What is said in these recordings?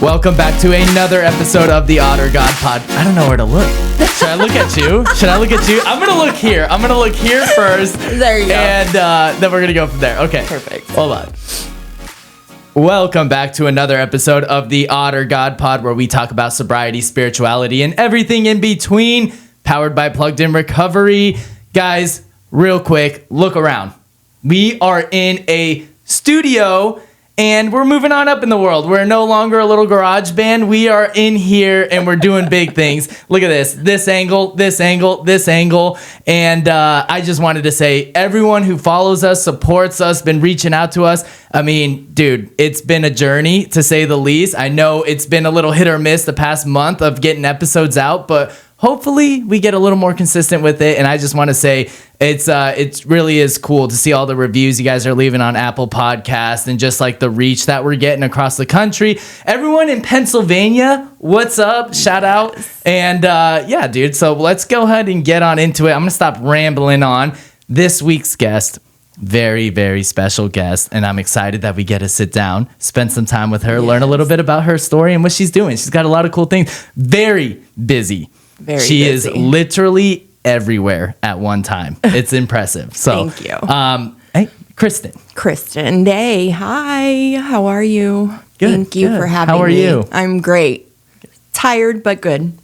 Welcome back to another episode of the Otter God Pod. I don't know where to look. Should I look at you? I'm going to look here. I'm going to look here first. There you go. And then we're going to go from there. Okay. Perfect. Hold on. Welcome back to another episode of the Otter God Pod, where we talk about sobriety, spirituality, and everything in between. Powered by Plugged In Recovery. Guys, real quick, look around. We are in a studio, and we're moving on up in the world. We're no longer a little garage band. We are in here, and we're doing big things. Look at this. This angle, this angle, this angle. And I just wanted to say, everyone who follows us, supports us, been reaching out to us. I mean, dude, it's been a journey, to say the least. I know it's been a little hit or miss the past month of getting episodes out, but hopefully we get a little more consistent with it. And I just want to say it really is cool to see all the reviews you guys are leaving on Apple Podcasts and just like the reach that we're getting across the country. Everyone in Pennsylvania, what's up? Shout out. And yeah, dude. So let's go ahead and get on into it. I'm going to stop rambling on. This week's guest, very, very special guest. And I'm excited that we get to sit down, spend some time with her, learn a little bit about her story and what she's doing. She's got a lot of cool things. Very busy. She is literally everywhere at one time. It's impressive. So thank you. Hey, Christin. Christin Day. Hi. How are you? Good, Thank you for having me. How are you? I'm great. Tired, but good.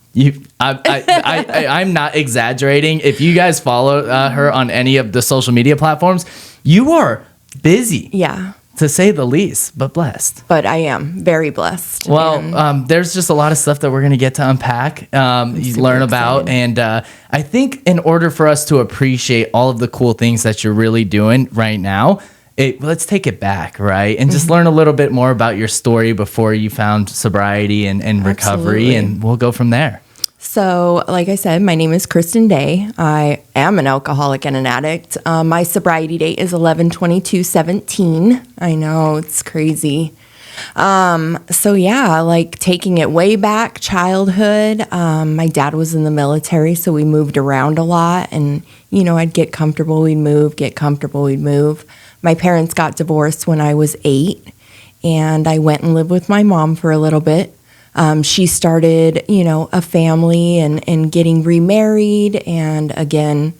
I'm not exaggerating. If you guys follow her on any of the social media platforms, you are busy. Yeah. To say the least, but blessed. But I am very blessed. Well, there's just a lot of stuff that we're going to get to unpack, you learn about. And I think in order for us to appreciate all of the cool things that you're really doing right now, let's take it back, right? And just learn a little bit more about your story before you found sobriety and recovery. Absolutely. And we'll go from there. So, like I said, my name is Christin Day. I am an alcoholic and an addict. My sobriety date is 11/22/17. I know, it's crazy. So yeah, like taking it way back, childhood. My dad was in the military, so we moved around a lot. And, you know, I'd get comfortable, we'd move, get comfortable, we'd move. My parents got divorced when I was 8, and I went and lived with my mom for a little bit. She started, you know, a family and getting remarried. And again,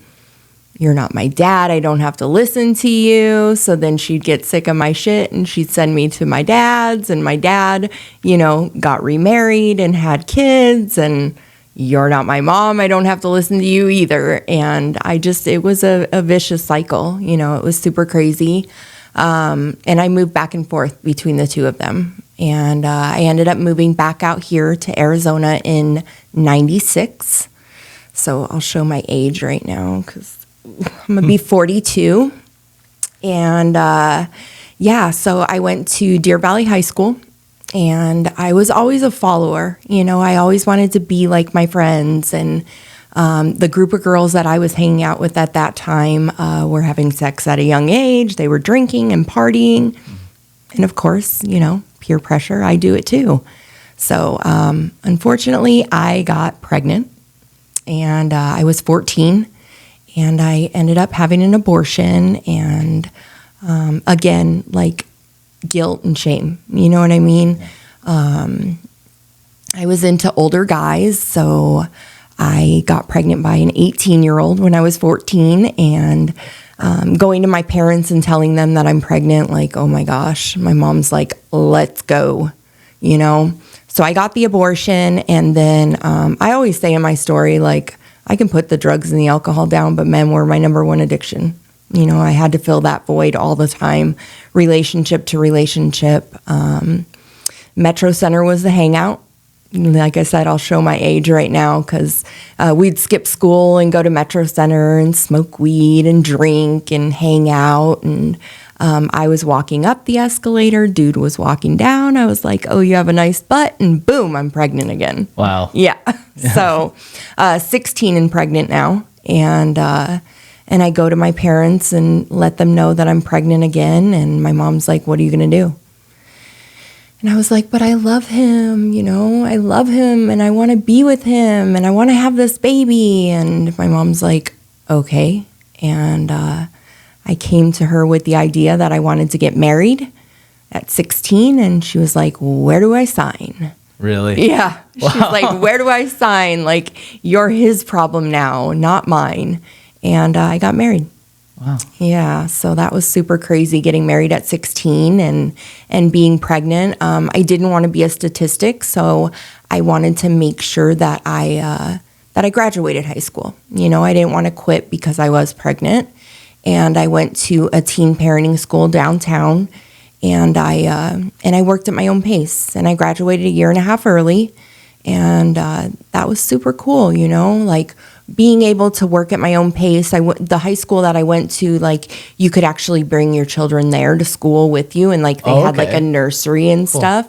you're not my dad. I don't have to listen to you. So then she'd get sick of my shit and she'd send me to my dad's. And my dad, you know, got remarried and had kids. And you're not my mom. I don't have to listen to you either. And it was a vicious cycle. You know, it was super crazy. And I moved back and forth between the two of them. And I ended up moving back out here to Arizona in 96. So I'll show my age right now because I'm going to be 42. And yeah, so I went to Deer Valley High School. And I was always a follower. You know, I always wanted to be like my friends. And the group of girls that I was hanging out with at that time were having sex at a young age. They were drinking and partying. And of course, you know, peer pressure, I do it too. So unfortunately, I got pregnant and I was 14 and I ended up having an abortion. And again, like guilt and shame, you know what I mean? I was into older guys, so I got pregnant by an 18-year-old when I was 14, and going to my parents and telling them that I'm pregnant, like, oh my gosh, my mom's like, let's go, you know? So I got the abortion, and then I always say in my story, like, I can put the drugs and the alcohol down, but men were my number one addiction. You know, I had to fill that void all the time, relationship to relationship. Metro Center was the hangout. Like I said, I'll show my age right now because we'd skip school and go to Metro Center and smoke weed and drink and hang out. And I was walking up the escalator. Dude was walking down. I was like, oh, you have a nice butt. And boom, I'm pregnant again. Wow. Yeah. So 16 and pregnant now. And I go to my parents and let them know that I'm pregnant again. And my mom's like, what are you going to do? And I was like, but I love him, you know, I love him and I want to be with him and I want to have this baby. And my mom's like, okay. And I came to her with the idea that I wanted to get married at 16, and she was like, where do I sign? Really? Yeah. Wow. She's like, where do I sign? Like, you're his problem now, not mine. And I got married. Wow. Yeah. So that was super crazy, getting married at 16 and being pregnant. I didn't want to be a statistic, so I wanted to make sure that I graduated high school. You know, I didn't want to quit because I was pregnant. And I went to a teen parenting school downtown, and I worked at my own pace, and I graduated a year and a half early, and that was super cool, you know, like being able to work at my own pace. The high school that I went to, like, you could actually bring your children there to school with you, and like they had like a nursery and stuff.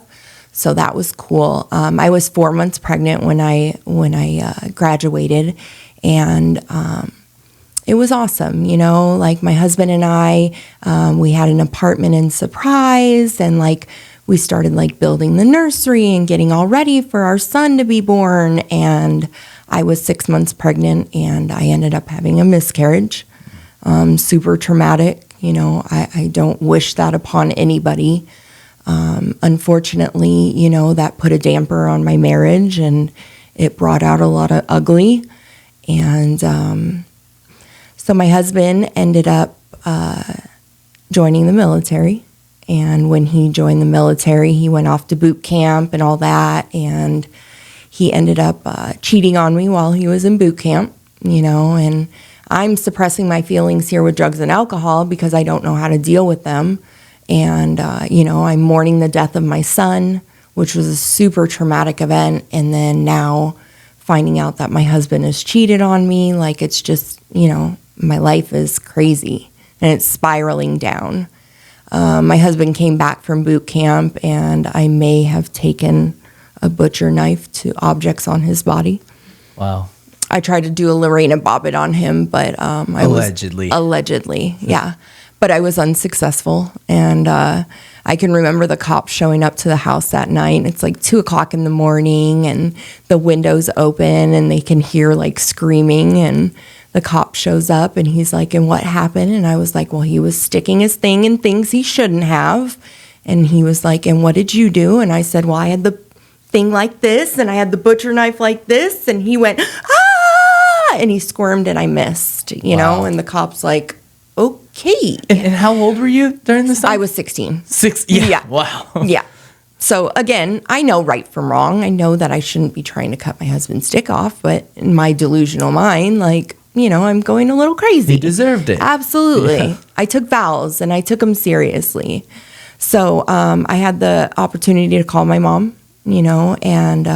So that was cool. I was 4 months pregnant when I graduated, and it was awesome, you know, like my husband and I, we had an apartment in Surprise, and like we started like building the nursery and getting all ready for our son to be born. And I was 6 months pregnant, and I ended up having a miscarriage. Super traumatic, you know, I don't wish that upon anybody. Unfortunately, you know, that put a damper on my marriage, and it brought out a lot of ugly. And so my husband ended up joining the military. And when he joined the military, he went off to boot camp and all that. And he ended up cheating on me while he was in boot camp, you know. And I'm suppressing my feelings here with drugs and alcohol because I don't know how to deal with them. And, you know, I'm mourning the death of my son, which was a super traumatic event. And then now finding out that my husband has cheated on me, like, it's just, you know, my life is crazy and it's spiraling down. My husband came back from boot camp, and I may have taken a butcher knife to objects on his body. Wow. I tried to do a Lorena Bobbitt on him, but Allegedly. Allegedly, yeah. But I was unsuccessful, and I can remember the cops showing up to the house that night. It's like 2:00 in the morning, and the window's open, and they can hear like screaming, and the cop shows up, and he's like, and what happened? And I was like, well, he was sticking his thing in things he shouldn't have. And he was like, and what did you do? And I said, well, I had the thing like this, and I had the butcher knife like this. And he went, ah, and he squirmed, and I missed, you know, and the cop's like, okay. And how old were you during this time? I was 16. Yeah. Wow. Yeah. So again, I know right from wrong. I know that I shouldn't be trying to cut my husband's dick off, but in my delusional mind, like, you know, I'm going a little crazy. He deserved it. Absolutely. Yeah. I took vows, and I took them seriously. So I had the opportunity to call my mom, you know, and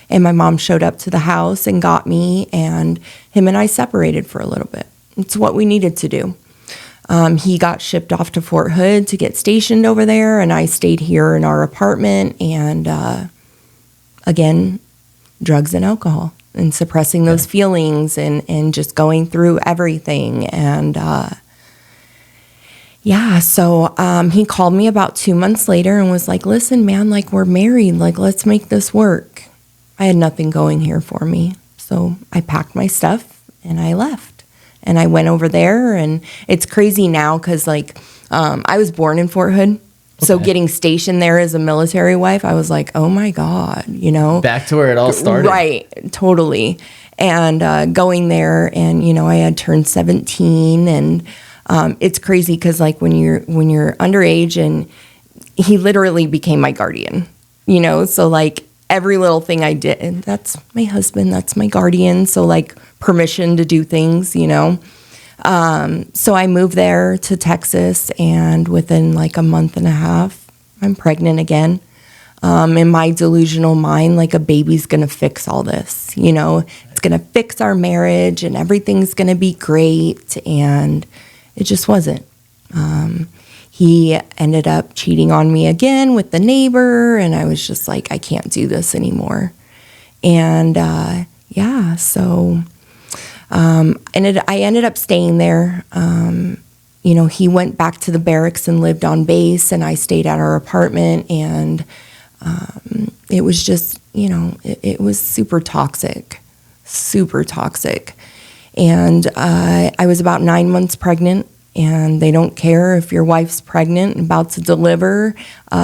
my mom showed up to the house and got me, and him and I separated for a little bit. It's what we needed to do. He got shipped off to Fort Hood to get stationed over there, and I stayed here in our apartment, and again, drugs and alcohol, and suppressing those feelings, and just going through everything. And so he called me about 2 months later and was like, listen, man, like, we're married, like, let's make this work. I had nothing going here for me. So I packed my stuff and I left. And I went over there, and it's crazy now because, like, I was born in Fort Hood. So getting stationed there as a military wife, I was like, oh my God, you know. Back to where it all started. Right, totally. And going there, and, you know, I had turned 17, and it's crazy because, like, when you're underage, and he literally became my guardian, you know. So, like, every little thing I did, and that's my husband, that's my guardian. So, like, permission to do things, you know. So I moved there to Texas, and within like a month and a half, I'm pregnant again. In my delusional mind, like, a baby's going to fix all this, you know, it's going to fix our marriage and everything's going to be great. And it just wasn't. He ended up cheating on me again with the neighbor, and I was just like, I can't do this anymore. And so I ended up staying there. You know, he went back to the barracks and lived on base, and I stayed at our apartment, and it was just, you know, it was super toxic. And I was about 9 months pregnant, and they don't care if your wife's pregnant and about to deliver.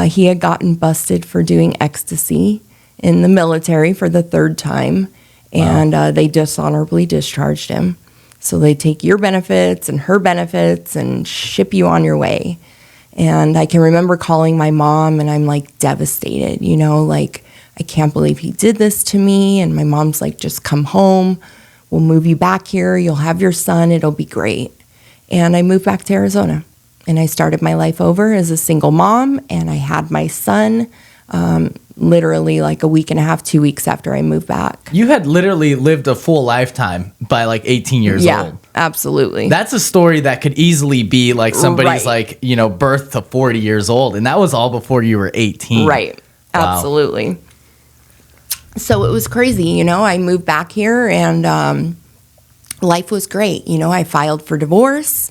He had gotten busted for doing ecstasy in the military for the third time, and they dishonorably discharged him. So they take your benefits and her benefits and ship you on your way. And I can remember calling my mom, and I'm like devastated, you know, like, I can't believe he did this to me. And my mom's like, just come home. We'll move you back here. You'll have your son. It'll be great. And I moved back to Arizona, and I started my life over as a single mom, and I had my son literally like a week and a half, 2 weeks after I moved back. You had literally lived a full lifetime by like 18 years old. Yeah, absolutely. That's a story that could easily be like somebody's Right. like, you know, birth to 40 years old. And that was all before you were 18. Right. Wow. Absolutely. So it was crazy, you know, I moved back here, and life was great. You know, I filed for divorce,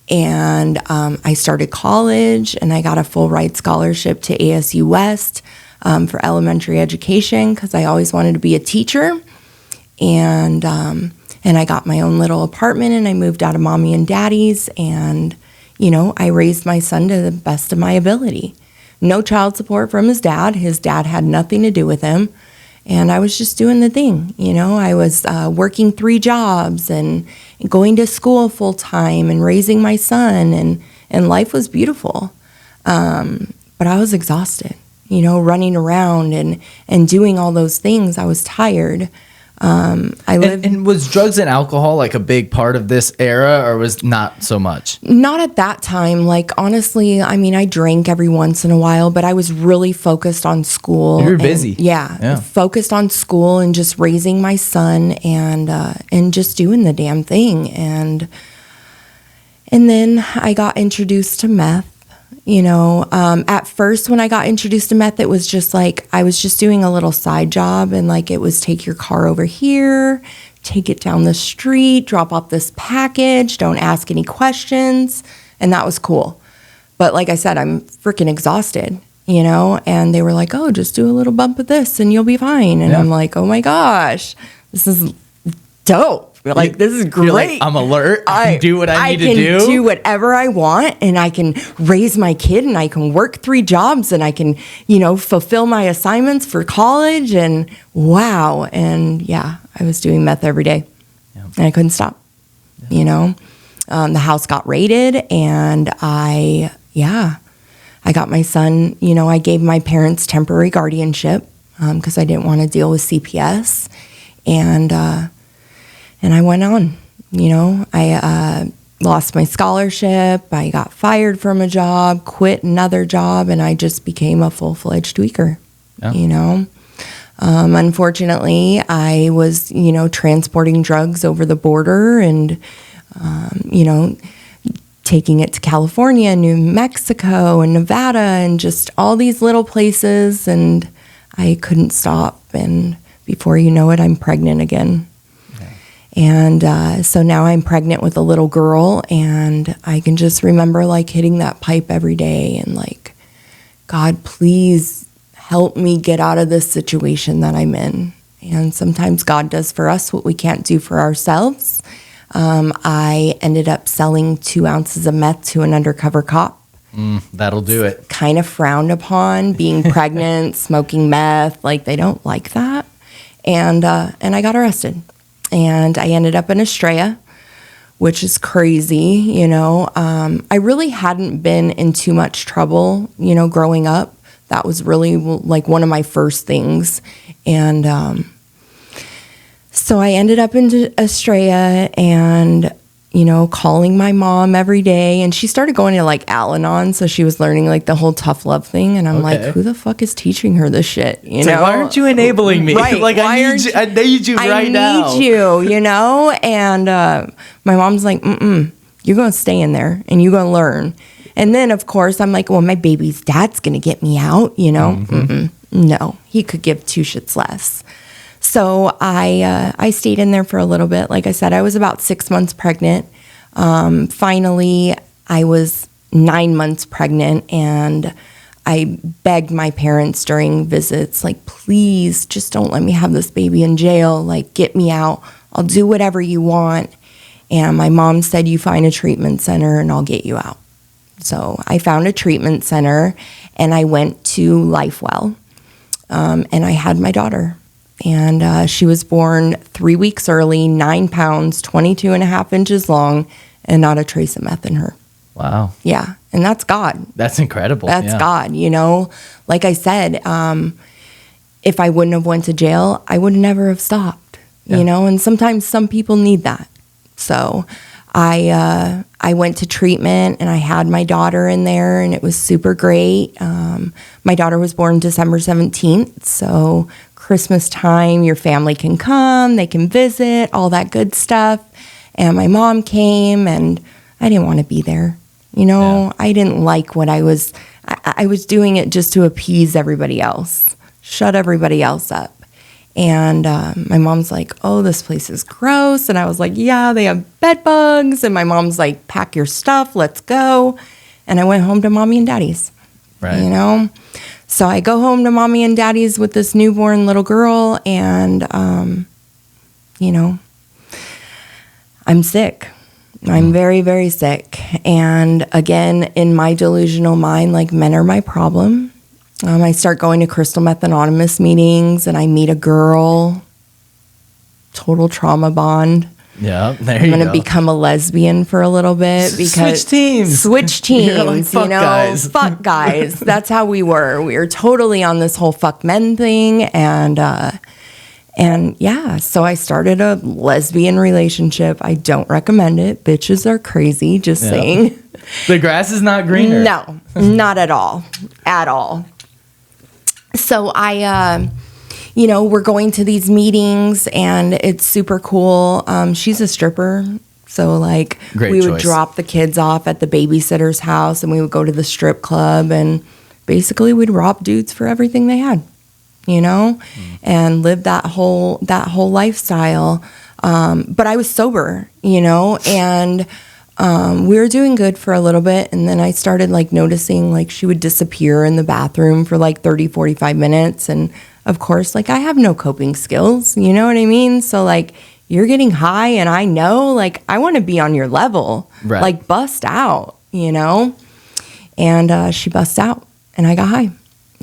and I started college, and I got a full ride scholarship to ASU West for elementary education because I always wanted to be a teacher. And I got my own little apartment, and I moved out of mommy and daddy's, and, you know, I raised my son to the best of my ability. No child support from his dad. His dad had nothing to do with him. And I was just doing the thing, you know. I was working 3 jobs and going to school full time and raising my son, and life was beautiful. But I was exhausted, you know, running around and doing all those things. I was tired. And was drugs and alcohol like a big part of this era, or was not so much? Not at that time. Like, honestly, I mean, I drank every once in a while, but I was really focused on school. You were busy. Yeah, focused on school and just raising my son and just doing the damn thing. And then I got introduced to meth. You know, at first when I got introduced to meth, it was just like I was just doing a little side job, and like it was take your car over here, take it down the street, drop off this package, don't ask any questions, and that was cool. But like I said, I'm freaking exhausted, you know, and they were like, oh, just do a little bump of this and you'll be fine. And I'm like, oh my gosh, this is dope. Like, this is great. You're like, I'm alert. I can do what I need to do. I can do whatever I want, and I can raise my kid, and I can work 3 jobs, and I can, you know, fulfill my assignments for college. And wow. And yeah, I was doing meth every day, and I couldn't stop. You know, the house got raided, and I got my son, you know, I gave my parents temporary guardianship because I didn't want to deal with CPS. And I went on, you know, I lost my scholarship. I got fired from a job, quit another job, and I just became a full-fledged tweaker, you know. Unfortunately, I was, you know, transporting drugs over the border and, you know, taking it to California, New Mexico, and Nevada, and just all these little places, and I couldn't stop. And before you know it, I'm pregnant again. And so now I'm pregnant with a little girl, and I can just remember like hitting that pipe every day and like, God, please help me get out of this situation that I'm in. And sometimes God does for us what we can't do for ourselves. I ended up selling 2 ounces of meth to an undercover cop. That'll do it. Kind of frowned upon being pregnant, smoking meth. Like, they don't like that. And I got arrested. And I ended up in Estrella, which is crazy, you know. I really hadn't been in too much trouble, you know, growing up. That was really like one of my first things. And so I ended up in Estrella and, you know, calling my mom every day. And she started going to like Al-Anon. So she was learning like the whole tough love thing. And I'm like, who the fuck is teaching her this shit? You know, like, why aren't you enabling me? Right. Like, I need you right now. I need you, you know? And my mom's like, you're going to stay in there and you're going to learn. And then, of course, I'm like, well, my baby's dad's going to get me out, you know? No, he could give 2 shits less. So I stayed in there for a little bit. Like I said, I was about 6 months pregnant. Finally, I was 9 months pregnant, and I begged my parents during visits, like, please, just don't let me have this baby in jail. Like, get me out. I'll do whatever you want. And my mom said, you find a treatment center and I'll get you out. So I found a treatment center and I went to LifeWell, and I had my daughter. And she was born 3 weeks early, 9 pounds, 22 and a half inches long, and not a trace of meth in her. Wow. Yeah. And that's God. That's incredible. That's God, you know. Like I said, if I wouldn't have went to jail, I would never have stopped, you know. And sometimes some people need that. So I went to treatment and I had my daughter in there and it was super great. My daughter was born December 17th. So Christmas time, your family can come, they can visit, all that good stuff. And my mom came and I didn't want to be there. You know, I didn't like what I was doing it just to appease everybody else, shut everybody else up. And my mom's like, oh, this place is gross. And I was like, yeah, they have bed bugs. And my mom's like, pack your stuff, let's go. And I went home to mommy and daddy's, you know? So I go home to mommy and daddy's with this newborn little girl and, you know, I'm sick. I'm very, very sick. And again, in my delusional mind, like men are my problem. I start going to Crystal Meth Anonymous meetings and I meet a girl, total trauma bond. Yeah, there I'm you going go. to become a lesbian for a little bit because Switch teams. Switch teams, You're like, fuck you know, guys. fuck guys. That's how we were. We were totally on this whole fuck men thing. And yeah, so I started a lesbian relationship. I don't recommend it. Bitches are crazy, just saying. The grass is not greener. No, not at all. At all. So I, you know, we're going to these meetings and it's super cool. She's a stripper. So like Great we would choice. drop the kids off at the babysitter's house and we would go to the strip club and basically we'd rob dudes for everything they had, you know, and live that whole lifestyle. But I was sober, you know, and we were doing good for a little bit. And then I started like noticing like she would disappear in the bathroom for like 30, 45 minutes. And of course, like I have no coping skills, you know what I mean? So like you're getting high and I know like I want to be on your level, like bust out, you know? And she busts out and I got high,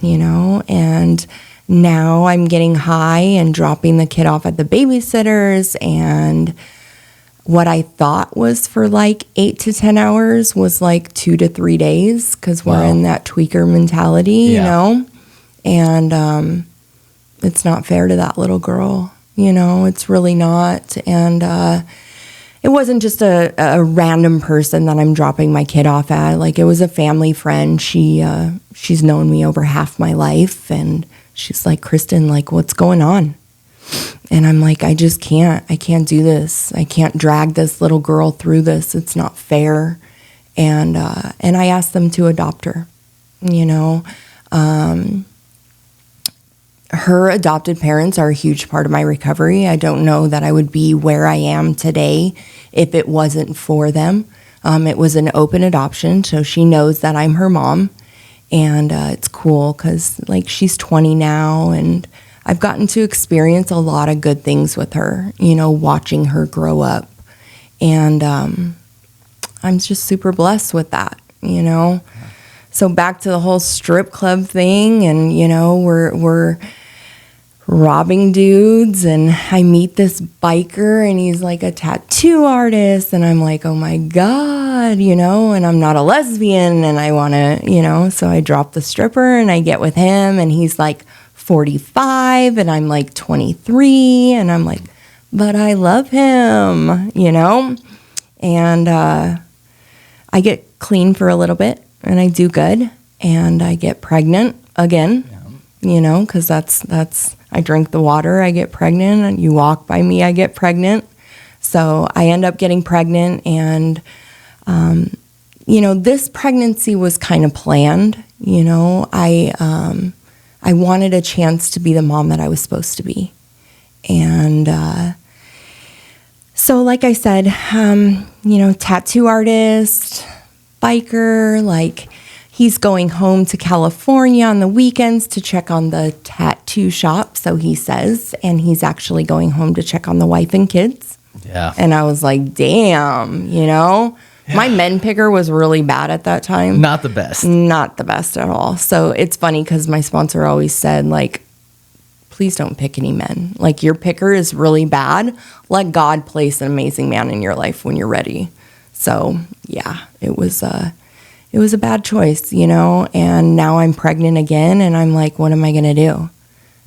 you know? And now I'm getting high and dropping the kid off at the babysitters, and what I thought was for like 8 to 10 hours was like 2 to 3 days because we're in that tweaker mentality, you know? And it's not fair to that little girl, you know? It's really not. And it wasn't just a random person that I'm dropping my kid off at. Like it was a family friend. She's known me over half my life, and she's like, Christin, like, what's going on? And I'm like, I can't do this. I can't drag this little girl through this. It's not fair. And I asked them to adopt her, you know. Her adopted parents are a huge part of my recovery. I don't know that I would be where I am today if it wasn't for them. It was an open adoption, so she knows that I'm her mom. And it's cool because, like, she's 20 now, and I've gotten to experience a lot of good things with her, you know, watching her grow up. And I'm just super blessed with that, you know. So back to the whole strip club thing, and, you know, we're robbing dudes, and I meet this biker, and he's like a tattoo artist, and I'm like, oh my God, you know, and I'm not a lesbian, and I want to, you know, so I drop the stripper, and I get with him, and he's like 45, and I'm like 23, and I'm like, but I love him, you know, and I get clean for a little bit, and I do good, and I get pregnant again, you know, because that's I drink the water, I get pregnant, and you walk by me, I get pregnant. So I end up getting pregnant, and, you know, this pregnancy was kind of planned. You know, I wanted a chance to be the mom that I was supposed to be. And so like I said, you know, tattoo artist, biker, like, he's going home to California on the weekends to check on the tattoo shop, so he says, and he's actually going home to check on the wife and kids. Yeah. And I was like, damn, my men picker was really bad at that time. Not the best. Not the best at all. So it's funny because my sponsor always said, like, please don't pick any men. Like, your picker is really bad. Let God place an amazing man in your life when you're ready. So yeah, it was a bad choice, and now I'm pregnant again, and I'm like, what am I going to do?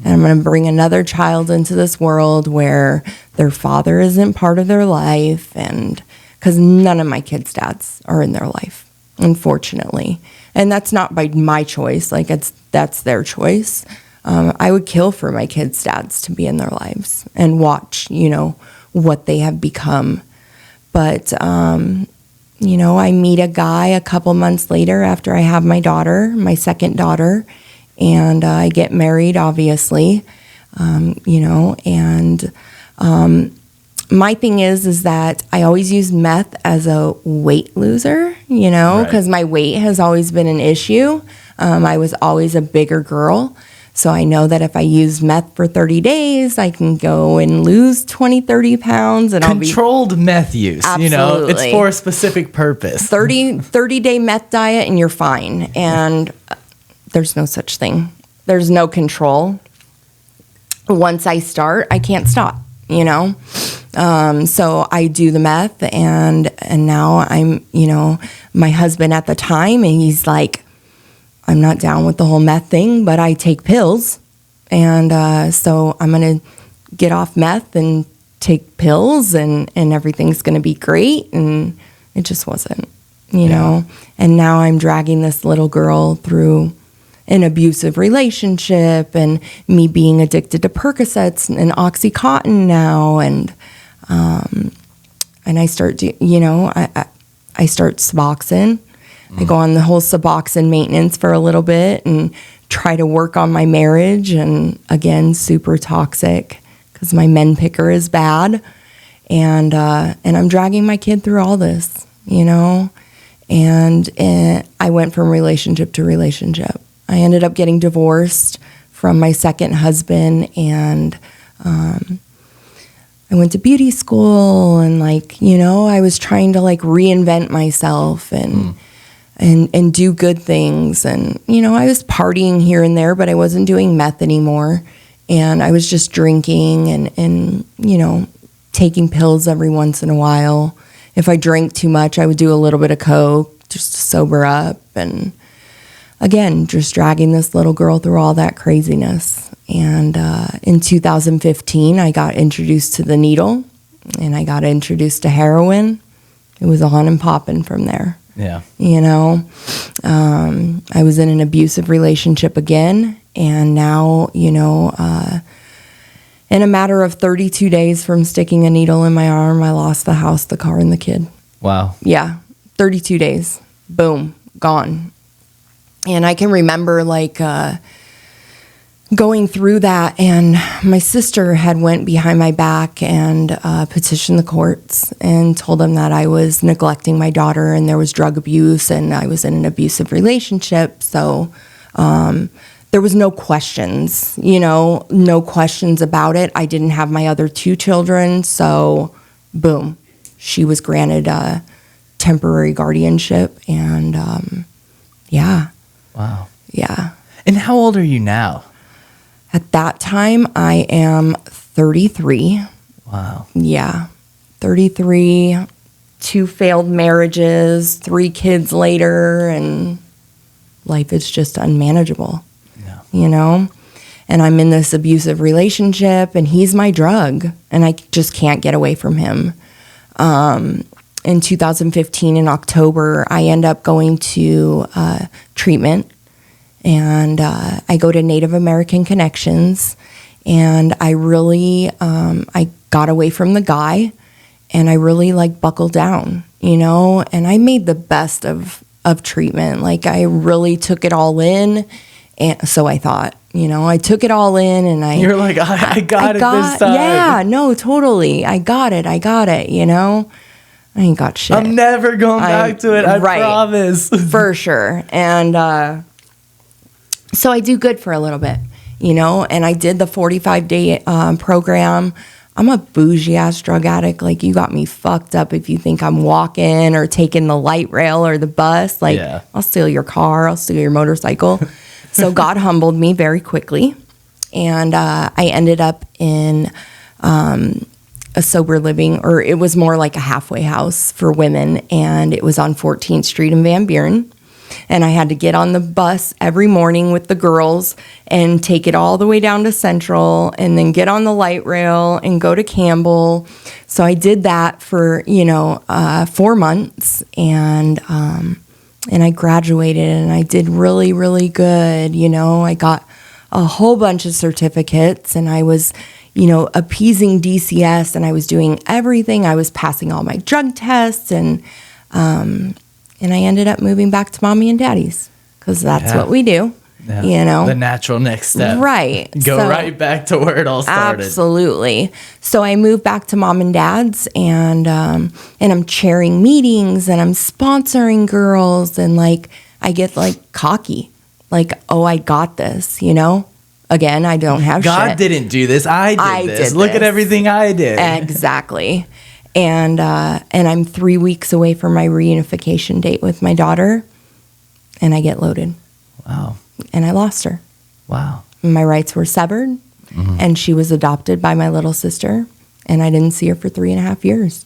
And I'm going to bring another child into this world where their father isn't part of their life, and because none of my kids' dads are in their life, unfortunately. And that's not by my choice. Like, that's their choice. I would kill for my kids' dads to be in their lives and watch, what they have become. But, I meet a guy a couple months later after I have my daughter, my second daughter, and I get married, obviously, my thing is that I always use meth as a weight loser, because my weight has always been an issue. I was always a bigger girl. So I know that if I use meth for 30 days, I can go and lose 20, 30 pounds. And Controlled meth use, Absolutely. It's for a specific purpose. 30-day meth diet and you're fine. And there's no such thing. There's no control. Once I start, I can't stop, So I do the meth and now I'm, my husband at the time, and he's like, I'm not down with the whole meth thing, but I take pills. And so I'm going to get off meth and take pills and everything's going to be great. And it just wasn't, know. And now I'm dragging this little girl through an abusive relationship and me being addicted to Percocets and Oxycontin now. And I start, I start Suboxone. I go on the whole Suboxone maintenance for a little bit and try to work on my marriage. And again, super toxic because my men picker is bad. And I'm dragging my kid through all this, And I went from relationship to relationship. I ended up getting divorced from my second husband, and I went to beauty school, and I was trying to reinvent myself and do good things. And, I was partying here and there, but I wasn't doing meth anymore. And I was just drinking and taking pills every once in a while. If I drank too much, I would do a little bit of coke just to sober up. And again, just dragging this little girl through all that craziness. And in 2015, I got introduced to the needle, and I got introduced to heroin. It was on and popping from there. Yeah. I was in an abusive relationship again. And now, in a matter of 32 days from sticking a needle in my arm, I lost the house, the car, and the kid. Wow. Yeah. 32 days. Boom. Gone. And I can remember going through that, and my sister had went behind my back and petitioned the courts and told them that I was neglecting my daughter and there was drug abuse and I was in an abusive relationship. So there was no questions, no questions about it. I didn't have my other two children. So boom, she was granted a temporary guardianship. And yeah. Wow. Yeah. And how old are you now? At that time, I am 33. Wow. Yeah. 33, 2 failed marriages, 3 kids later, and life is just unmanageable. Yeah. And I'm in this abusive relationship, and he's my drug, and I just can't get away from him. In 2015, in October, I end up going to treatment. And I go to Native American Connections, and I really, I got away from the guy, and I really buckled down, and I made the best of treatment. I really took it all in, and so I thought, I took it all in, and You're like, I got it this time. Yeah, no, totally. I got it, I ain't got shit. I'm never going back to it, I promise. For sure. And so I do good for a little bit, and I did the 45-day program. I'm a bougie ass drug addict. Like, you got me fucked up if you think I'm walking or taking the light rail or the bus. Like, I'll steal your car, I'll steal your motorcycle. So God humbled me very quickly. And I ended up in a sober living, or it was more like a halfway house for women. And it was on 14th Street in Van Buren. And I had to get on the bus every morning with the girls and take it all the way down to Central and then get on the light rail and go to Campbell. So I did that for, 4 months, and I graduated, and I did really, really good. I got a whole bunch of certificates, and I was, appeasing DCS, and I was doing everything. I was passing all my drug tests, and I ended up moving back to mommy and daddy's, because that's what we do, The natural next step. Right. Go right back to where it all started. Absolutely. So I moved back to mom and dad's, and I'm chairing meetings, and I'm sponsoring girls, and like I get like cocky, like, oh, I got this, Again, I don't have God shit. didn't do this. I did this. Look this. at everything I did. Exactly. And I'm 3 weeks away from my reunification date with my daughter, and I get loaded. Wow. And I lost her. Wow. My rights were severed, and she was adopted by my little sister, and I didn't see her for 3.5 years.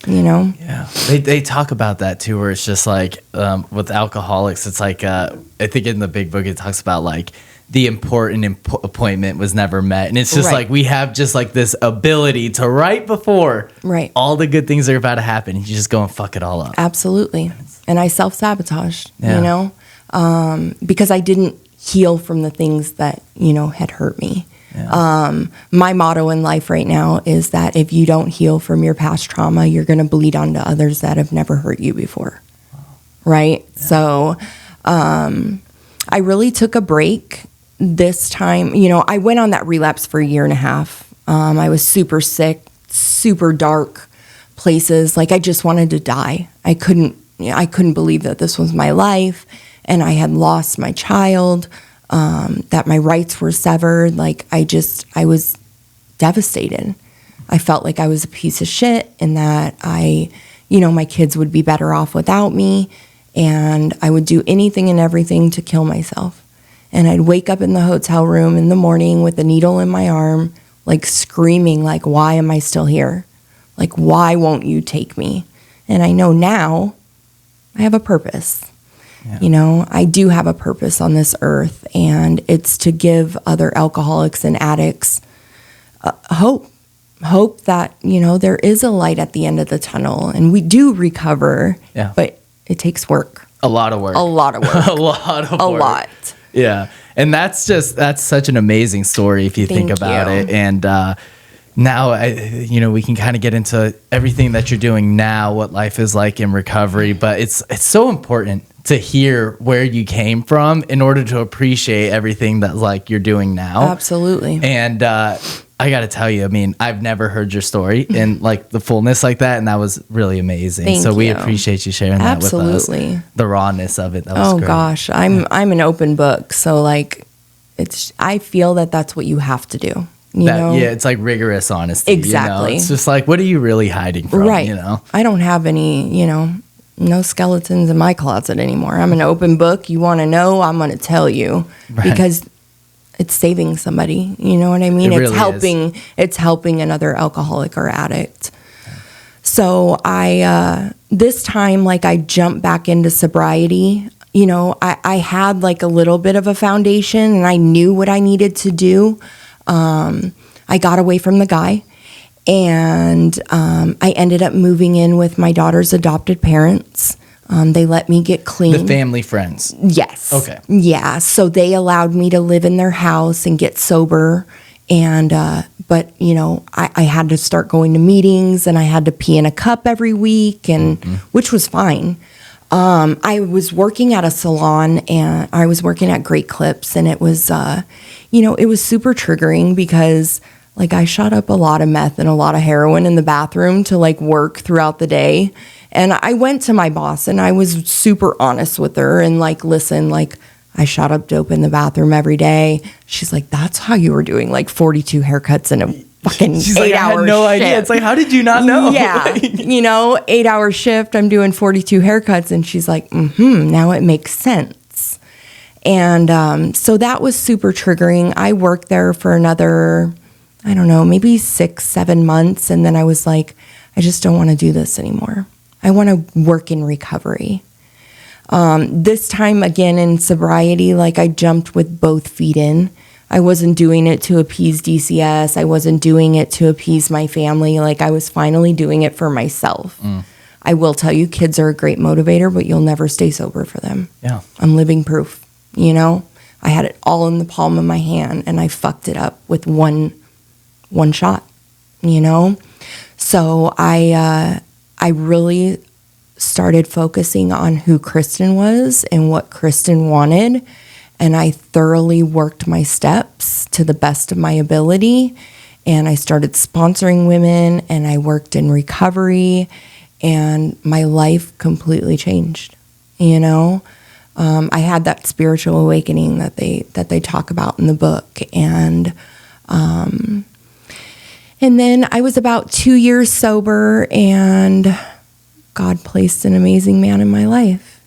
Yeah. They talk about that too, where it's just like with alcoholics, it's like I think in the big book it talks about like the important appointment was never met, and it's just like we have just like this ability to right before all the good things are about to happen, you just go and fuck it all up. Absolutely. And I self-sabotaged, because I didn't heal from the things that had hurt me. My motto in life right now is that if you don't heal from your past trauma, you're going to bleed onto others that have never hurt you before. Right? So I really took a break this time. I went on that relapse for 1.5 years. I was super sick, super dark places. Like, I just wanted to die. I couldn't believe that this was my life, and I had lost my child, that my rights were severed. Like, I was devastated. I felt like I was a piece of shit, and that my kids would be better off without me, and I would do anything and everything to kill myself. And I'd wake up in the hotel room in the morning with a needle in my arm, like screaming, like, why am I still here? Like, why won't you take me? And I know now I have a purpose. I do have a purpose on this earth, and it's to give other alcoholics and addicts hope that, there is a light at the end of the tunnel, and we do recover, but it takes work. A lot of work. A lot of work. Yeah. And that's such an amazing story if you think about it. And now, we can kind of get into everything that you're doing now, what life is like in recovery, but it's so important to hear where you came from in order to appreciate everything that like you're doing now. Absolutely. And I got to tell you, I mean, I've never heard your story in like the fullness like that, and that was really amazing. Thank you. We appreciate you sharing that with us. The rawness of it. That was great. Gosh, I'm an open book, so like I feel that that's what you have to do. You know? Yeah, it's like rigorous honesty. Exactly. It's just like, what are you really hiding from? Right. I don't have any, no skeletons in my closet anymore. I'm an open book. You want to know, I'm going to tell you, because it's saving somebody. You know what I mean? It's helping another alcoholic or addict. So I this time, like, I jumped back into sobriety. I had like a little bit of a foundation, and I knew what I needed to do. I got away from the guy, and I ended up moving in with my daughter's adopted parents. They let me get clean. The family friends. Yes. Okay. Yeah. So they allowed me to live in their house and get sober. And, but I had to start going to meetings, and I had to pee in a cup every week, and which was fine. I was working at a salon, and I was working at Great Clips, and it was, it was super triggering because like I shot up a lot of meth and a lot of heroin in the bathroom to like work throughout the day. And I went to my boss, and I was super honest with her and like, listen, like I shot up dope in the bathroom every day. She's like, that's how you were doing like 42 haircuts fucking She's 8 like, I hour had no idea. shift. It's like, how did you not know? Yeah. 8 hour shift. I'm doing 42 haircuts. And she's like, now it makes sense. And so that was super triggering. I worked there for another, I don't know, maybe 6-7 months. And then I was like, I just don't want to do this anymore. I want to work in recovery. This time again in sobriety, like I jumped with both feet in. I wasn't doing it to appease DCS. I wasn't doing it to appease my family. Like I was finally doing it for myself. I will tell you, kids are a great motivator, but you'll never stay sober for them. Yeah. I'm living proof, I had it all in the palm of my hand and I fucked it up with one shot, So I really started focusing on who Christin was and what Christin wanted. And I thoroughly worked my steps to the best of my ability. And I started sponsoring women and I worked in recovery and my life completely changed. I had that spiritual awakening that they talk about in the book. And then I was about 2 years sober and God placed an amazing man in my life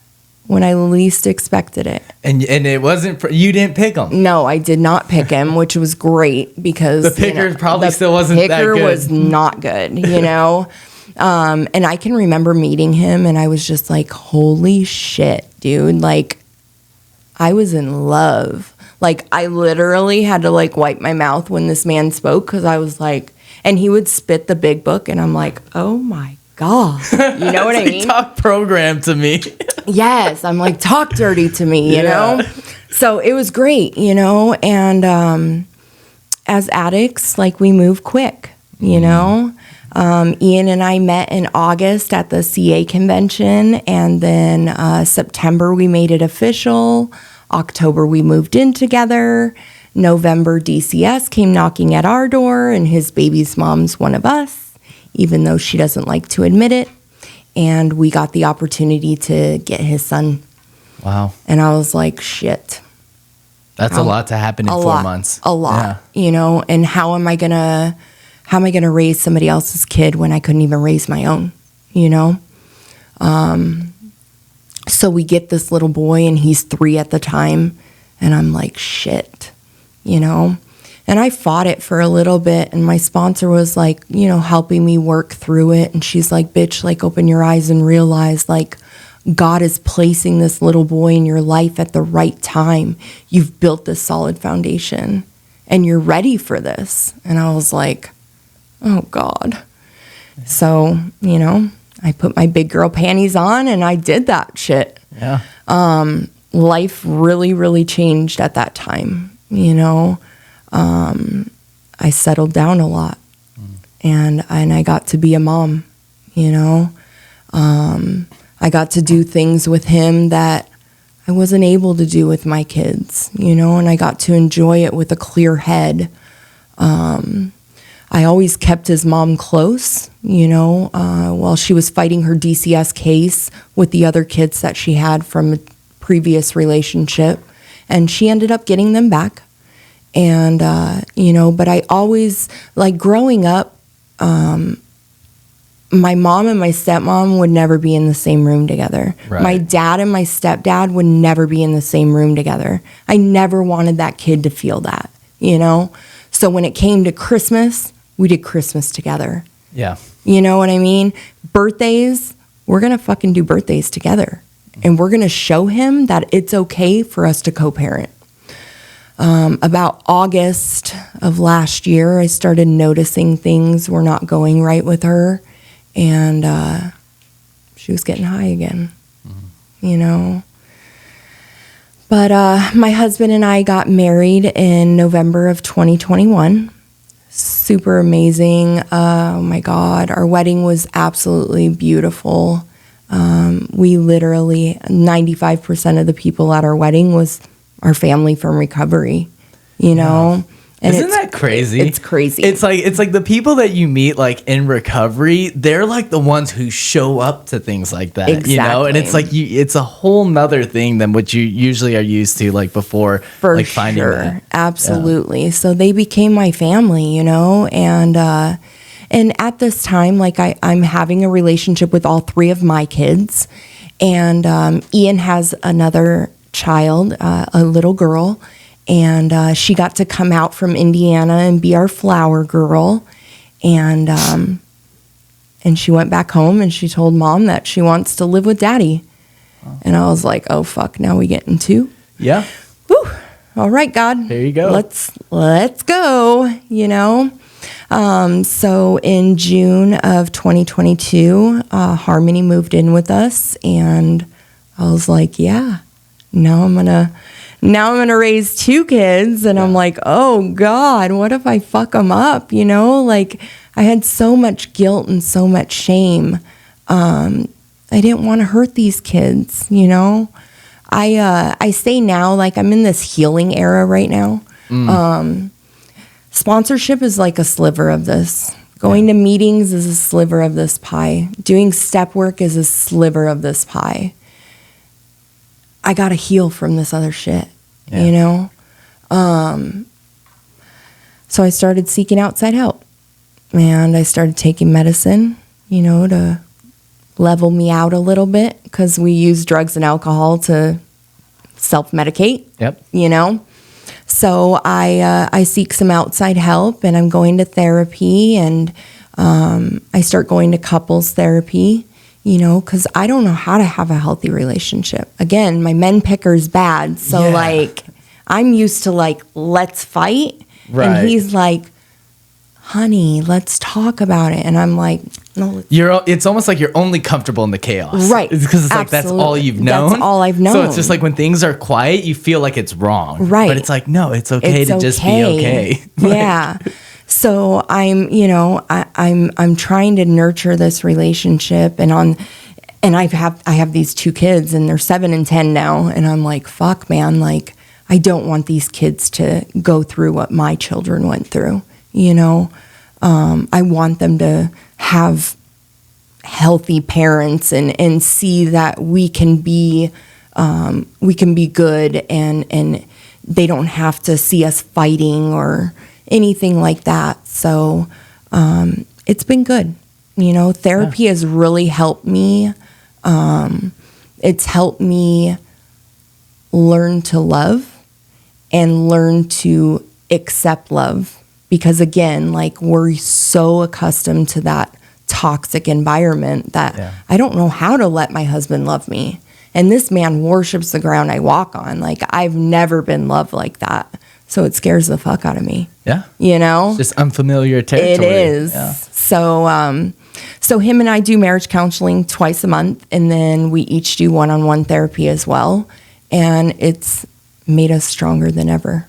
when I least expected it. And it wasn't, you didn't pick him. No, I did not pick him, which was great because the picker probably still wasn't that good. The picker was not good, and I can remember meeting him and I was just like, holy shit, dude. Like I was in love. Like I literally had to like wipe my mouth when this man spoke because I was like, and he would spit the big book and I'm like, oh my God. You know what I mean? Talk program to me. Yes. I'm like, talk dirty to me, you know? So it was great, and as addicts, like we move quick, Ian and I met in August at the CA convention, and then September we made it official. October we moved in together. November DCS came knocking at our door, and his baby's mom's one of us, even though she doesn't like to admit it. And we got the opportunity to get his son. Wow. And I was like, shit. That's a lot to happen in 4 months. A lot, and how am I gonna raise somebody else's kid when I couldn't even raise my own, So we get this little boy and he's 3 at the time. And I'm like, shit, And I fought it for a little bit, and my sponsor was like, helping me work through it. And she's like, bitch, like open your eyes and realize like God is placing this little boy in your life at the right time. You've built this solid foundation and you're ready for this. And I was like, oh God. So, I put my big girl panties on and I did that shit. Yeah. Life really, really changed at that time, I settled down a lot, and I got to be a mom, I got to do things with him that I wasn't able to do with my kids, and I got to enjoy it with a clear head. I always kept his mom close, while she was fighting her DCS case with the other kids that she had from a previous relationship, and she ended up getting them back. And, but I always, like growing up, my mom and my stepmom would never be in the same room together. Right. My dad and my stepdad would never be in the same room together. I never wanted that kid to feel that, So when it came to Christmas, we did Christmas together. Yeah. You know what I mean? Birthdays, we're going to fucking do birthdays together. And we're going to show him that it's okay for us to co-parent. About August of last year, I started noticing things were not going right with her, and she was getting high again, But my husband and I got married in November of 2021. Super amazing. Oh my God. Our wedding was absolutely beautiful. We literally, 95% of the people at our wedding was our family from recovery, And Isn't that crazy? It's crazy. It's like the people that you meet like in recovery, they're like the ones who show up to things like that, you know? And it's like it's a whole nother thing than what you usually are used to like before For like finding sure. that. Absolutely. Yeah. So they became my family, you know, and at this time, like I'm having a relationship with all three of my kids, and Ian has another child, a little girl. And she got to come out from Indiana and be our flower girl. And she went back home and she told Mom that she wants to live with Daddy. Oh. And I was like, oh, fuck, now we get into. Yeah. Whew. All right, God. There you go. Let's go, you know. So in June of 2022, Harmony moved in with us. And I was like, yeah, now I'm going to raise two kids. And I'm like, oh God, what if I fuck them up? You know, like I had so much guilt and so much shame. I didn't want to hurt these kids, you know. I say now, like I'm in this healing era right now. Sponsorship is like a sliver of this. Going to meetings is a sliver of this pie. Doing step work is a sliver of this pie. I got to heal from this other shit, you know? So I started seeking outside help. And I started taking medicine, you know, to level me out a little bit, because we use drugs and alcohol to self-medicate, you know? So I seek some outside help, and I'm going to therapy, and I start going to couples therapy, you know, because I don't know how to have a healthy relationship. Again, my men picker's bad. So, like, I'm used to, like, let's fight. Right. And he's like, honey, let's talk about it. And I'm like, no. It's almost like you're only comfortable in the chaos. Right. Because it's like, that's all you've known. That's all I've known. So it's just like when things are quiet, you feel like it's wrong. Right. But it's like, no, it's okay to just be okay. Yeah. So I'm, you know, I'm trying to nurture this relationship, and I have these two kids, and they're 7 and 10 now. And I'm like, fuck, man, like, I don't want these kids to go through what my children went through. You know, I want them to have healthy parents and see that we can be good, and they don't have to see us fighting or anything like that. So it's been good. You know, therapy has really helped me. It's helped me learn to love and learn to accept love. Because again, like, we're so accustomed to that toxic environment that I don't know how to let my husband love me. And this man worships the ground I walk on. Like, I've never been loved like that. So it scares the fuck out of me. Yeah. You know? It's just unfamiliar territory. It is. Yeah. So him and I do marriage counseling twice a month, and then we each do one-on-one therapy as well. And it's made us stronger than ever.